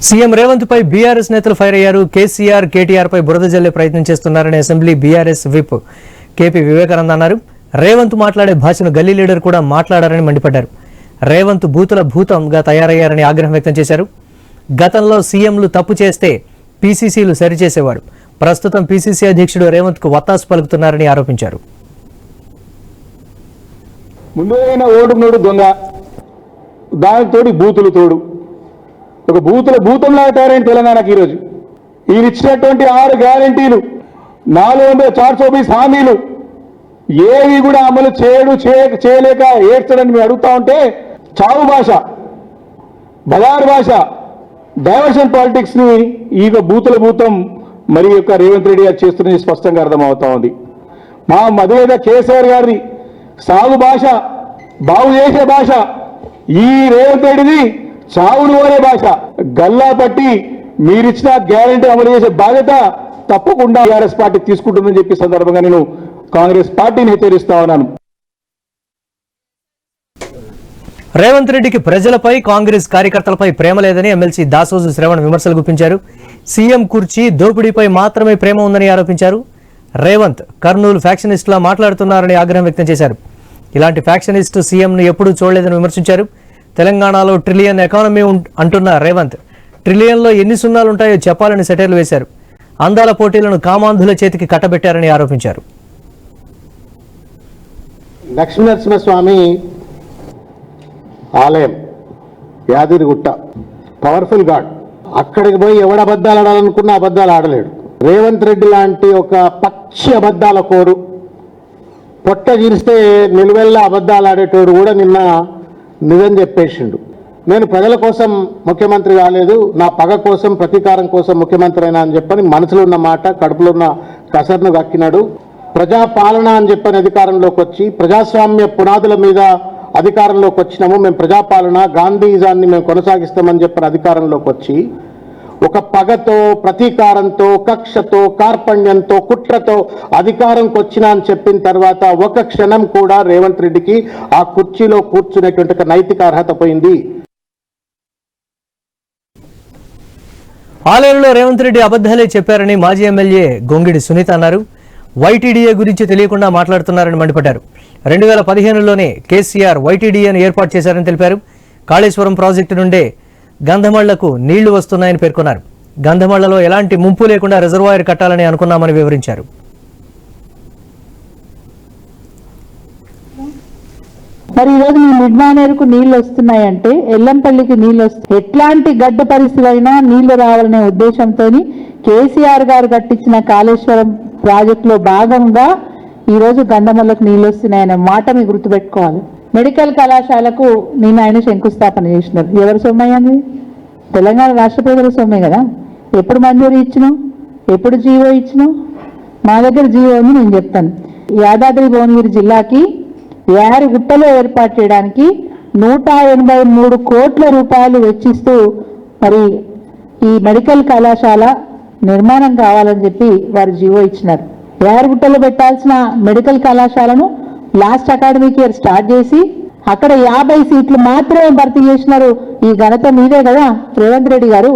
CM Revanth పై BRS నేతలు fire అయ్యారు. కేసీఆర్ కేటీఆర్ పై బురద జల్లే ప్రయత్నం చేస్తున్నారని assembly BRS whip KP Vivekananda అన్నారు. రేవంత్ మాట్లాడే భాషను గల్లీ లీడర్ కూడా మాట్లాడారని మండిపడ్డారు. రేవంత్ బూతుల భూతంగా తయారయ్యారని ఆగ్రహం వ్యక్తం చేశారు. గతంలో సీఎంలు తప్పు చేస్తే పీసీసీలు సరిచేసేవాడు. ప్రస్తుతం పీసీసీ అధ్యక్షుడు రేవంత్ కు వత్తాసు పలుకుతున్నారని ఆరోపించారు. ముందైన ఓటునోడు దొంగ, దానితోటి బూతులు తోడు, ఒక భూతంలా తయారైన తెలంగాణకి ఈరోజు ఈయన ఇచ్చినటువంటి 6 గ్యారంటీలు, 420 హామీలు ఏవి కూడా అమలు చేయలేక ఏడ్చడని మేము అడుగుతా ఉంటే చావు భాష, బజారు భాష, డైవర్షన్ పాలిటిక్స్ ని ఈ బూతుల భూతం మరి యొక్క రేవంత్ రెడ్డి గారు చేస్తున్నది స్పష్టంగా అర్థమవుతా ఉంది. మా మధువేద కేసీఆర్ గారిది సాగు భాష, బాగు చేసే భాష, ఈ రేవంత్ రెడ్డిది చావును కోరే భాష. గల్లా పట్టి మీరిచ్చిన గ్యారంటీ అమలు చేసే బాధ్యత తప్పకుండా టీఆర్ఎస్ పార్టీ తీసుకుంటుందని చెప్పి సందర్భంగా నేను కాంగ్రెస్ పార్టీని హెచ్చరిస్తా ఉన్నాను. రేవంత్ రెడ్డికి ప్రజలపై, కాంగ్రెస్ కార్యకర్తలపై ప్రేమ లేదని ఎమ్మెల్సీ దాసోజు శ్రవణ్ విమర్శలు గుప్పించారు. సీఎం కుర్చీ దోపిడీపై మాత్రమే ప్రేమ ఉందని ఆరోపించారు. రేవంత్ కర్నూలు ఫ్యాక్షనిస్టులా మాట్లాడుతున్నారని ఆగ్రహం వ్యక్తం చేశారు. ఇలాంటి ఫ్యాక్షనిస్టు సీఎంను ఎప్పుడూ చూడలేదని విమర్శించారు. తెలంగాణలో ట్రిలియన్ ఎకానమీ అంటున్న రేవంత్ ట్రిలియన్లో ఎన్ని సున్నాలు ఉంటాయో చెప్పాలని సెటైర్లు వేశారు. అందాల పోటీలను కామాంధుల చేతికి కట్టబెట్టారని ఆరోపించారు. లక్ష్మీనరసింహస్వామి ఆలయం యాదగిరిగుట్ట, పవర్ఫుల్ గాడ్. అక్కడికి పోయి ఎవడ అబద్ధాలు ఆడాలనుకున్న అబద్ధాలు ఆడలేడు. రేవంత్ రెడ్డి లాంటి ఒక పచ్చి అబద్ధాల కోరు, పొట్ట గీరిస్తే నిలువెల్లా అబద్ధాలు ఆడేటోడు కూడా నిన్న నిజం చెప్పేసిండు. నేను ప్రజల కోసం ముఖ్యమంత్రి కాలేదు, నా పగ కోసం, ప్రతీకారం కోసం ముఖ్యమంత్రి అయినా అని చెప్పని మనసులో ఉన్న మాట, కడుపులో ఉన్న కసర్ను గక్కినాడు. ప్రజాపాలన అని చెప్పని అధికారంలోకి వచ్చి, ప్రజాస్వామ్య పునాదుల మీద అధికారంలోకి వచ్చినాము. మేము ప్రజాపాలన గాంధీజాన్ని మేము కొనసాగిస్తామని చెప్పిన అధికారంలోకి వచ్చి ఒక పగతో, ప్రతీకారంతో, కక్షతో, కార్పణ్యంతో, కుట్రతో అధికారంకి వచ్చినా అని చెప్పిన తర్వాత ఒక క్షణం కూడా రేవంత్ రెడ్డికి ఆ కుర్చీలో కూర్చునేటువంటి నైతిక అర్హత పోయింది. ఆలయంలో రేవంత్ రెడ్డి అబద్ధాలే చెప్పారని మాజీ ఎమ్మెల్యే గొంగిడి సునీత అన్నారు. వైటీడీఏ గురించి తెలియకుండా మాట్లాడుతున్నారని మండిపడ్డారు. 2015లోనే కేసీఆర్ వైటీడీఏను ఏర్పాటు చేశారని తెలిపారు. కాళేశ్వరం ప్రాజెక్టు నుండే గంధమళ్లకు నీళ్లు వస్తున్నాయని పేర్కొన్నారు. గంధమళ్లలో ఎలాంటి ముంపు లేకుండా రిజర్వాయర్ కట్టాలని అనుకున్నామని వివరించారు. మరి ఈరోజు మీ మిడ్మానేరుకు నీళ్లు వస్తున్నాయంటే, ఎల్లంపల్లికి నీళ్లు వస్తాయి, ఎట్లాంటి గడ్డ పరిస్థితి అయినా నీళ్లు రావాలనే ఉద్దేశంతో కేసీఆర్ గారు కట్టించిన కాళేశ్వరం ప్రాజెక్టులో భాగంగా ఈరోజు గంధమల్లకు నీళ్లు వస్తున్నాయనే మాట మీరు గుర్తుపెట్టుకోవాలి. మెడికల్ కళాశాలకు నిన్న ఆయన శంకుస్థాపన చేసినారు. ఎవరు సొమ్మయ్యంది? తెలంగాణ రాష్ట్ర ప్రజల సొమ్మే కదా. ఎప్పుడు మంజూరు ఇచ్చినాం, ఎప్పుడు జీవో ఇచ్చినాం? మా దగ్గర జీవో ఉంది, నేను చెప్తాను. యాదాద్రి భువనగిరి జిల్లాకి యాదగిరిగుట్టలో ఏర్పాటు చేయడానికి 183 కోట్ల రూపాయలు వెచ్చిస్తూ మరి ఈ మెడికల్ కళాశాల నిర్మాణం కావాలని చెప్పి వారు జీవో ఇచ్చినారు. యాదగిరిగుట్టలో పెట్టాల్సిన మెడికల్ కళాశాలను లాస్ట్ అకాడమిక్ ఇయర్ స్టార్ట్ చేసి అక్కడ 50 సీట్లు మాత్రమే భర్తీ చేసినారు. ఈ ఘనత మీదే కదా రేవంత్ రెడ్డి గారు.